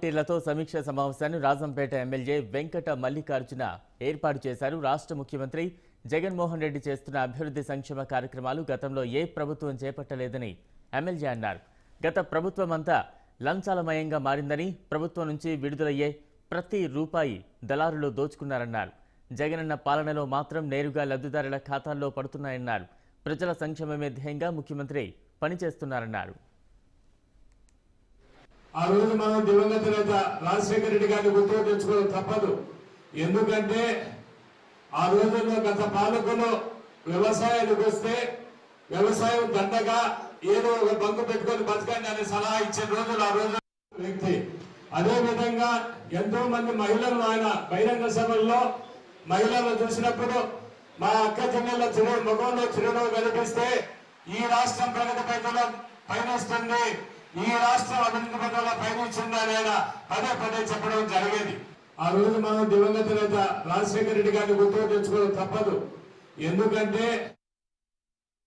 వాలంటీర్లతో సమీక్ష సమావేశాన్ని రాజంపేట ఎమ్మెల్యే వెంకట మల్లికార్జున ఏర్పాటు చేశారు. రాష్ట్ర ముఖ్యమంత్రి జగన్మోహన్ రెడ్డి చేస్తున్న అభివృద్ధి సంక్షేమ కార్యక్రమాలు గతంలో ఏ ప్రభుత్వం చేపట్టలేదని ఎమ్మెల్యే అన్నారు. గత ప్రభుత్వం అంతా లంచాలమయంగా మారిందని, ప్రభుత్వం నుంచి విడుదలయ్యే ప్రతి రూపాయి దళారులు దోచుకున్నారన్నారు. జగనన్న పాలనలో మాత్రం నేరుగా లబ్ధిదారుల ఖాతాల్లో పడుతున్నాయన్నారు. ప్రజల సంక్షేమమే ధ్యేయంగా ముఖ్యమంత్రి పనిచేస్తున్నారన్నారు. ఆ రోజు మనం దివంగత నేత రాజశేఖర రెడ్డి గారిని గుర్తు తెచ్చుకోవడం తప్పదు. ఎందుకంటే ఆ రోజుల్లో గత పాలకులు వ్యవసాయానికి వస్తే వ్యవసాయం దండగా ఏదో ఒక బంకు పెట్టుకొని బతకండి అనే సలహా ఇచ్చిన రోజులు ఆ రోజు వ్యక్తి. అదే విధంగా ఎంతో మంది మహిళలను ఆయన బహిరంగ సభల్లో మహిళలను చూసినప్పుడు మా అక్క చెల్లెళ్ళ ముఖంలో చిరునవ్వు కనిపిస్తే ఈ రాష్ట్రం ప్రగతి పయనిస్తుంది, ఈ రాష్ట్రం అభివృద్ధి పథంలో పయనిస్తుందని ఆయన పదే పదే చెప్పడం జరిగేది. ఆ రోజు మనం దివంగత నేత రాజశేఖర రెడ్డి గారిని గుర్తు తెచ్చుకోవడం తప్పదు. ఎందుకంటే